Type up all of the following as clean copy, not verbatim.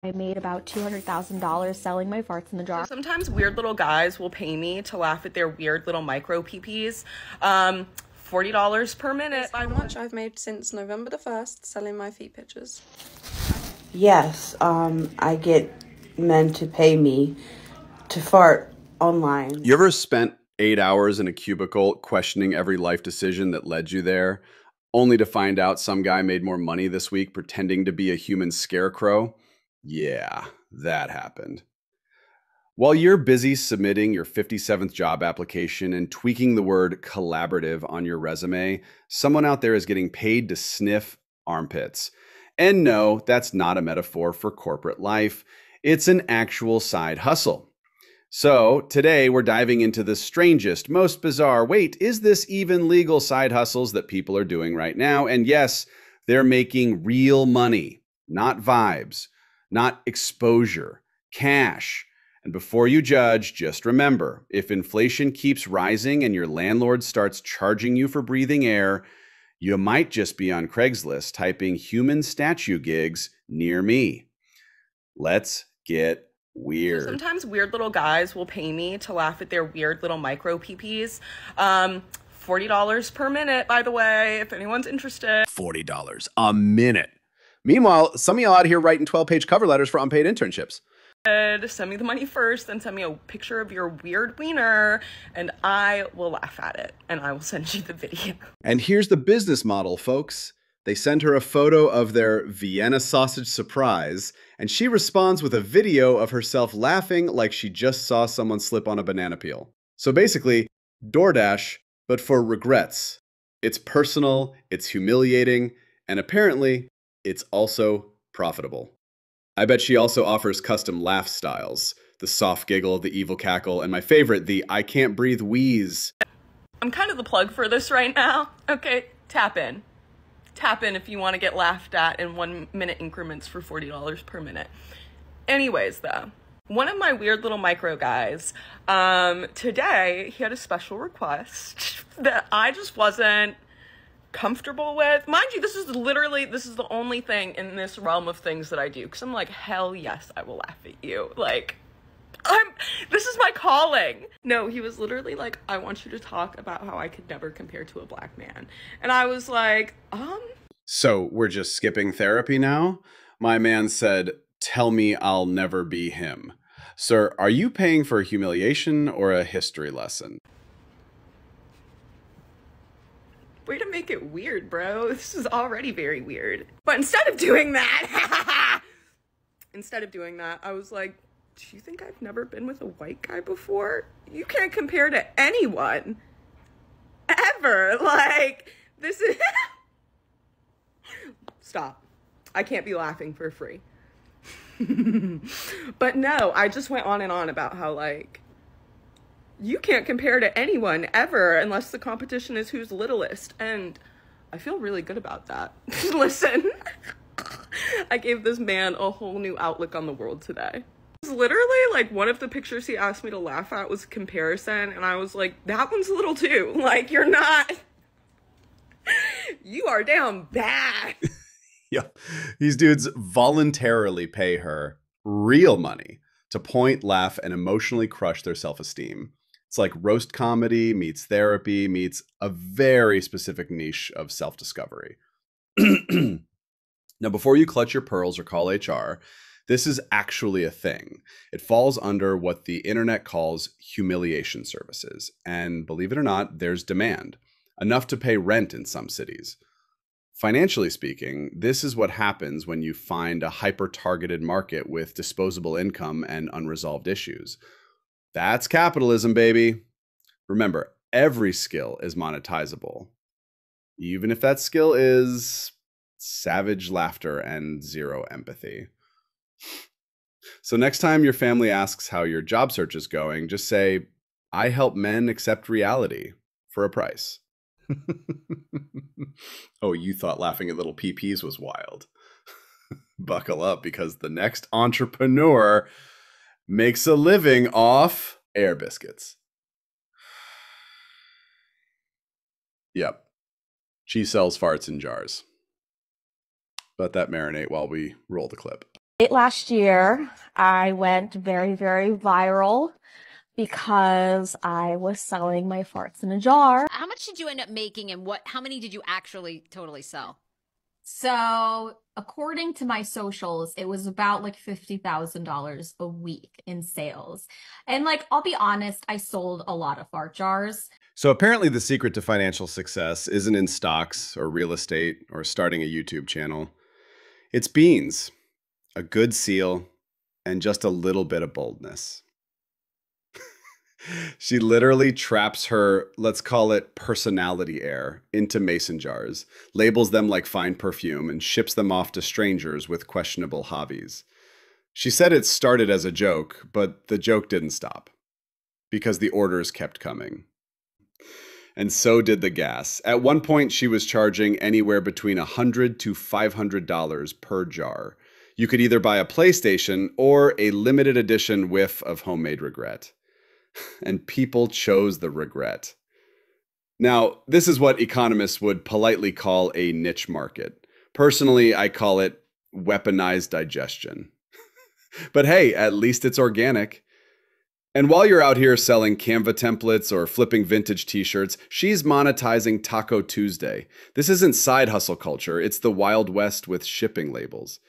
I made about $200,000 selling my farts in the jar. Sometimes weird little guys will pay me to laugh at their weird little micro PPs. $40 per minute. How much I've made since November the 1st selling my feet pictures. Yes, I get men to pay me to fart online. You ever spent 8 hours in a cubicle questioning every life decision that led you there, only to find out some guy made more money this week pretending to be a human scarecrow? Yeah, that happened. While you're busy submitting your 57th job application and tweaking the word collaborative on your resume, someone out there is getting paid to sniff armpits. And no, that's not a metaphor for corporate life. It's an actual side hustle. So today we're diving into the strangest, most bizarre, wait, is this even legal side hustles that people are doing right now? And yes, they're making real money, not vibes, not exposure, cash. And before you judge, just remember, if inflation keeps rising and your landlord starts charging you for breathing air, you might just be on Craigslist typing human statue gigs near me. Let's get weird. Sometimes weird little guys will pay me to laugh at their weird little micro PPs. $40 per minute, by the way, if anyone's interested. $40 a minute. Meanwhile, some of y'all out here writing 12-page cover letters for unpaid internships. Send me the money first, then send me a picture of your weird wiener, and I will laugh at it, and I will send you the video. And here's the business model, folks. They send her a photo of their Vienna sausage surprise, and she responds with a video of herself laughing like she just saw someone slip on a banana peel. So basically, DoorDash, but for regrets. It's personal, it's humiliating, and apparently, it's also profitable. I bet she also offers custom laugh styles. The soft giggle, the evil cackle, and my favorite, the I can't breathe wheeze. I'm kind of the plug for this right now. Okay, tap in. Tap in if you want to get laughed at in 1 minute increments for $40 per minute. Anyways, though, one of my weird little micro guys, today he had a special request that I just wasn't comfortable with. Mind you, this is the only thing in this realm of things that I do, because I'm like, hell yes, I will laugh at you. Like, this is my calling. No, he was literally like, I want you to talk about how I could never compare to a black man. And I was like, So we're just skipping therapy now? My man said, tell me I'll never be him. Sir, are you paying for a humiliation or a history lesson? Way to make it weird, bro. This is already very weird. But instead of doing that, I was like, do you think I've never been with a white guy before? You can't compare to anyone. Ever. Like, this is... Stop. I can't be laughing for free. But no, I just went on and on about how, like, you can't compare to anyone ever unless the competition is who's littlest. And I feel really good about that. Listen, I gave this man a whole new outlook on the world today. It was literally like one of the pictures he asked me to laugh at was a comparison. And I was like, that one's little too. Like, you're not, you are down bad. Yeah, these dudes voluntarily pay her real money to point, laugh, and emotionally crush their self-esteem. It's like roast comedy meets therapy meets a very specific niche of self-discovery. Now, before you clutch your pearls or call HR, this is actually a thing. It falls under what the internet calls humiliation services. And believe it or not, there's demand, enough to pay rent in some cities. Financially speaking, this is what happens when you find a hyper-targeted market with disposable income and unresolved issues. That's capitalism, baby. Remember, every skill is monetizable, even if that skill is savage laughter and zero empathy. So next time your family asks how your job search is going, just say, I help men accept reality for a price. Oh, you thought laughing at little PPs was wild. Buckle up, because the next entrepreneur makes a living off air biscuits. Yep. She sells farts in jars. Let that marinate while we roll the clip. Late last year, I went very, very viral because I was selling my farts in a jar. How much did you end up making and how many did you actually totally sell? So, according to my socials, it was about like $50,000 a week in sales. And like, I'll be honest, I sold a lot of fart jars. So apparently the secret to financial success isn't in stocks or real estate or starting a YouTube channel. It's beans, a good seal, and just a little bit of boldness. She literally traps her, let's call it personality air, into mason jars, labels them like fine perfume, and ships them off to strangers with questionable hobbies. She said it started as a joke, but the joke didn't stop, because the orders kept coming. And so did the gas. At one point, she was charging anywhere between $100 to $500 per jar. You could either buy a PlayStation or a limited edition whiff of homemade regret. And people chose the regret. Now, this is what economists would politely call a niche market. Personally, I call it weaponized digestion. But hey, at least it's organic. And while you're out here selling Canva templates or flipping vintage t-shirts, she's monetizing Taco Tuesday. This isn't side hustle culture, it's the Wild West with shipping labels.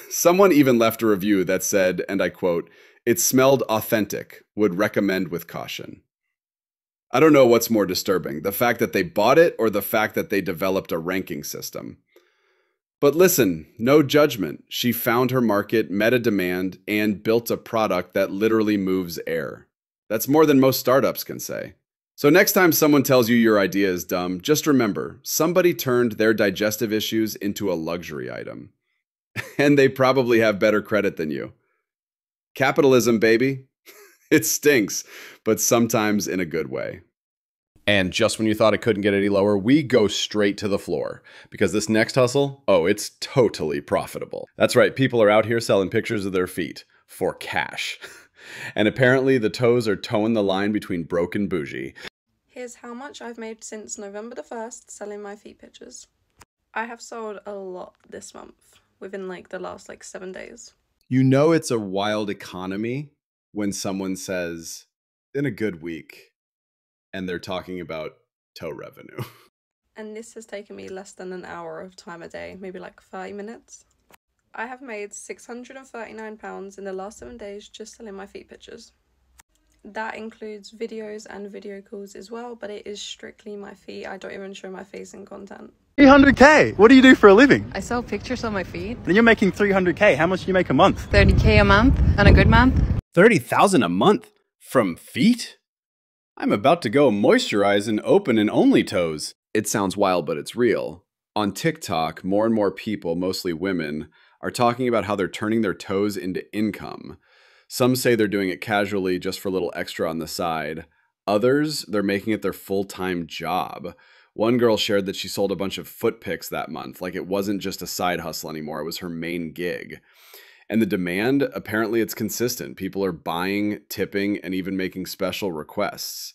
Someone even left a review that said, and I quote, "It smelled authentic, would recommend with caution." I don't know what's more disturbing, the fact that they bought it or the fact that they developed a ranking system. But listen, no judgment. She found her market, met a demand, and built a product that literally moves air. That's more than most startups can say. So next time someone tells you your idea is dumb, just remember, somebody turned their digestive issues into a luxury item. And they probably have better credit than you. Capitalism, baby. It stinks, but sometimes in a good way. And just when you thought it couldn't get any lower, we go straight to the floor. Because this next hustle, oh, it's totally profitable. That's right, people are out here selling pictures of their feet for cash. And apparently the toes are towing the line between broke and bougie. Here's how much I've made since November the 1st selling my feet pictures. I have sold a lot this month, within like the last 7 days. You know it's a wild economy when someone says, in a good week, and they're talking about toe revenue. And this has taken me less than an hour of time a day, maybe 30 minutes. I have made £639 in the last 7 days just selling my feet pictures. That includes videos and video calls as well, but it is strictly my feet. I don't even show my face in content. 300K. What do you do for a living? I sell pictures on my feet. And you're making 300K. How much do you make a month? 30K a month on a good month. 30,000 a month from feet? I'm about to go moisturize and open and only toes. It sounds wild, but it's real. On TikTok, more and more people, mostly women, are talking about how they're turning their toes into income. Some say they're doing it casually just for a little extra on the side. Others, they're making it their full-time job. One girl shared that she sold a bunch of foot pics that month, like it wasn't just a side hustle anymore, it was her main gig. And the demand, apparently it's consistent. People are buying, tipping, and even making special requests.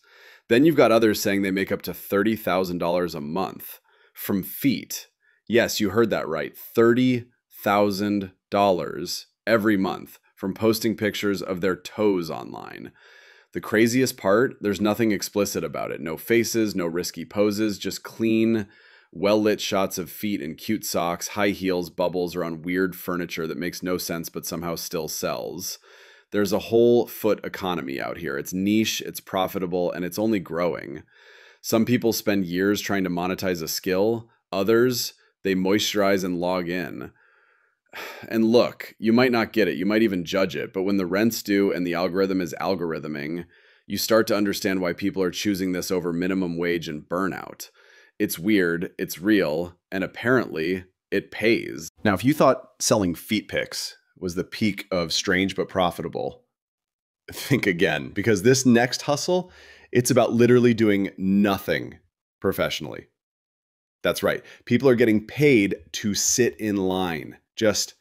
Then you've got others saying they make up to $30,000 a month from feet. Yes, you heard that right. $30,000 every month from posting pictures of their toes online. The craziest part, there's nothing explicit about it. No faces, no risky poses, just clean, well-lit shots of feet in cute socks, high heels, bubbles, or on weird furniture that makes no sense but somehow still sells. There's a whole foot economy out here. It's niche, it's profitable, and it's only growing. Some people spend years trying to monetize a skill. Others, they moisturize and log in. And look, you might not get it, you might even judge it, but when the rent's due and the algorithm is algorithming, you start to understand why people are choosing this over minimum wage and burnout. It's weird, it's real, and apparently it pays. Now, if you thought selling feet pics was the peak of strange but profitable, think again, because this next hustle, it's about literally doing nothing professionally. That's right. People are getting paid to sit in line. Just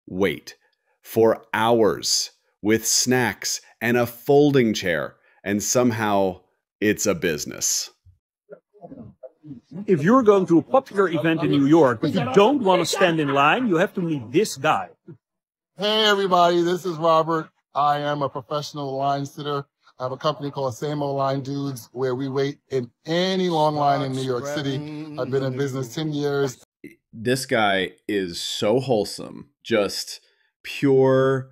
wait for hours with snacks and a folding chair, and somehow it's a business. If you're going to a popular event in New York, but you don't want to stand in line, you have to meet this guy. Hey everybody, this is Robert. I am a professional line sitter. I have a company called Samo Line Dudes where we wait in any long line in New York City. I've been in business 10 years. This guy is so wholesome, just pure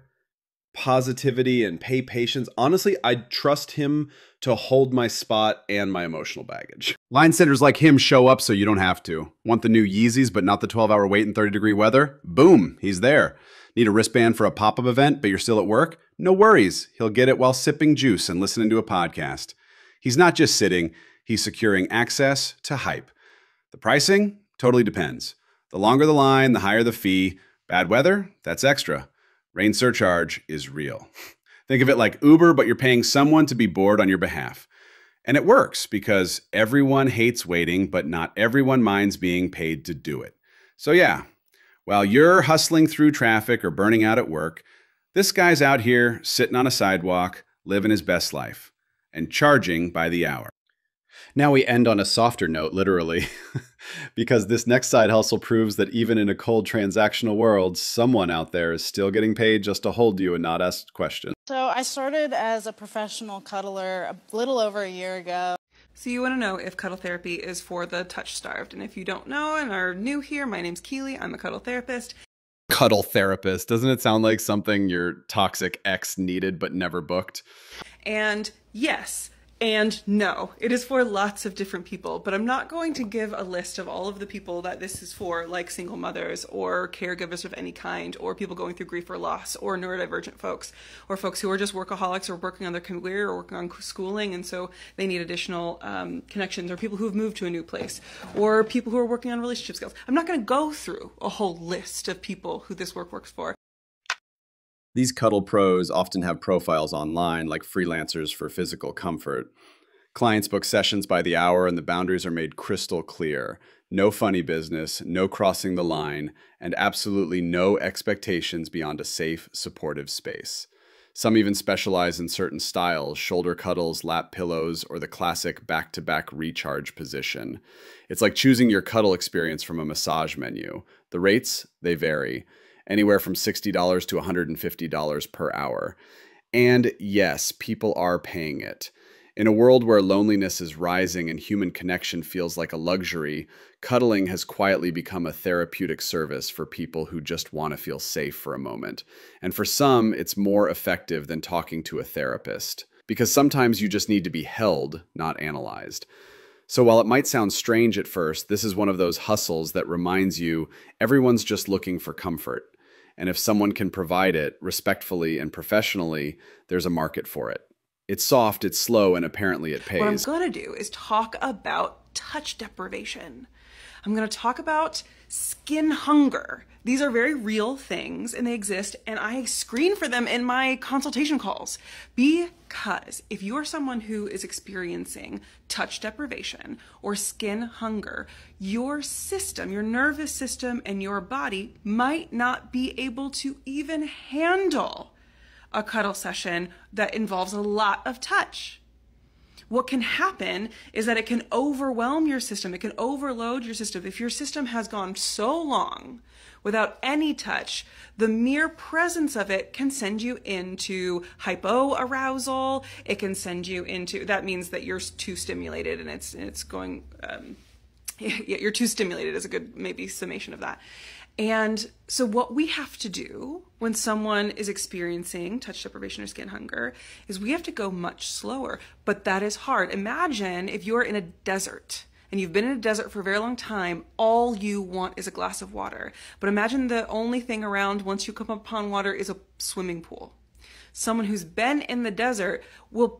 positivity and pay patience. Honestly, I'd trust him to hold my spot and my emotional baggage. Line sitters like him show up so you don't have to. Want the new Yeezys but not the 12-hour wait in 30-degree weather? Boom, he's there. Need a wristband for a pop-up event but you're still at work? No worries, he'll get it while sipping juice and listening to a podcast. He's not just sitting, he's securing access to hype. The pricing? Totally depends. The longer the line, the higher the fee. Bad weather? That's extra. Rain surcharge is real. Think of it like Uber, but you're paying someone to be bored on your behalf. And it works because everyone hates waiting, but not everyone minds being paid to do it. So yeah, while you're hustling through traffic or burning out at work, this guy's out here sitting on a sidewalk, living his best life, and charging by the hour. Now we end on a softer note, literally, because this next side hustle proves that even in a cold transactional world, someone out there is still getting paid just to hold you and not ask questions. So I started as a professional cuddler a little over a year ago. So you want to know if cuddle therapy is for the touch-starved. And if you don't know and are new here, my name's Keely. I'm a cuddle therapist. Cuddle therapist. Doesn't it sound like something your toxic ex needed but never booked? And yes, and no, it is for lots of different people, but I'm not going to give a list of all of the people that this is for, like single mothers or caregivers of any kind, or people going through grief or loss, or neurodivergent folks, or folks who are just workaholics or working on their career or working on schooling, and so they need additional connections, or people who have moved to a new place, or people who are working on relationship skills. I'm not going to go through a whole list of people who this work works for. These cuddle pros often have profiles online like freelancers for physical comfort. Clients book sessions by the hour and the boundaries are made crystal clear. No funny business, no crossing the line, and absolutely no expectations beyond a safe, supportive space. Some even specialize in certain styles, shoulder cuddles, lap pillows, or the classic back-to-back recharge position. It's like choosing your cuddle experience from a massage menu. The rates, they vary. Anywhere from $60 to $150 per hour. And yes, people are paying it. In a world where loneliness is rising and human connection feels like a luxury, cuddling has quietly become a therapeutic service for people who just want to feel safe for a moment. And for some, it's more effective than talking to a therapist. Because sometimes you just need to be held, not analyzed. So while it might sound strange at first, this is one of those hustles that reminds you everyone's just looking for comfort. And if someone can provide it respectfully and professionally, there's a market for it. It's soft, it's slow, and apparently it pays. What I'm going to do is talk about touch deprivation. I'm going to talk about skin hunger. These are very real things and they exist, and I screen for them in my consultation calls. Because if you are someone who is experiencing touch deprivation or skin hunger, your system, your nervous system and your body might not be able to even handle a cuddle session that involves a lot of touch. What can happen is that it can overwhelm your system. It can overload your system. If your system has gone so long without any touch, the mere presence of it can send you into hypoarousal. It can send you into, that means that you're too stimulated and it's going, you're too stimulated is a good maybe summation of that. And so what we have to do when someone is experiencing touch deprivation or skin hunger is we have to go much slower, but that is hard. Imagine if you're in a desert and you've been in a desert for a very long time, all you want is a glass of water. But imagine the only thing around once you come upon water is a swimming pool. Someone who's been in the desert will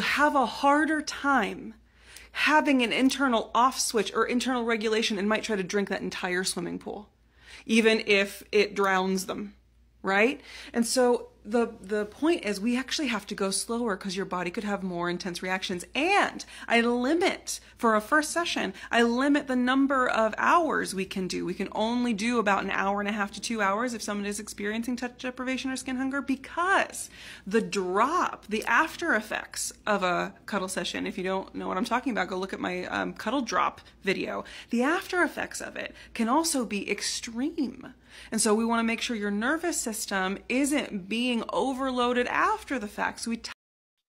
have a harder time having an internal off switch or internal regulation and might try to drink that entire swimming pool, even if it drowns them, right? And so the point is we actually have to go slower because your body could have more intense reactions. And I limit, for a first session, I limit the number of hours we can do. We can only do about an hour and a half to 2 hours if someone is experiencing touch deprivation or skin hunger, because the after effects of a cuddle session, if you don't know what I'm talking about, go look at my cuddle drop video. The after effects of it can also be extreme. And so we want to make sure your nervous system isn't being overloaded after the fact. So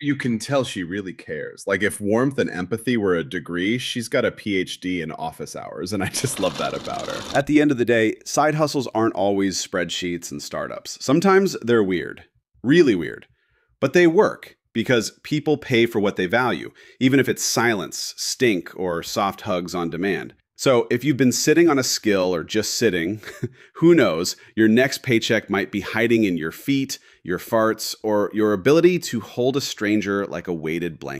you can tell she really cares. Like, if warmth and empathy were a degree, she's got a PhD in office hours, and I just love that about her. At the end of the day, side hustles aren't always spreadsheets and startups. Sometimes they're weird, really weird, but they work because people pay for what they value, even if it's silence, stink, or soft hugs on demand. So if you've been sitting on a skill or just sitting, who knows, your next paycheck might be hiding in your feet, your farts, or your ability to hold a stranger like a weighted blanket.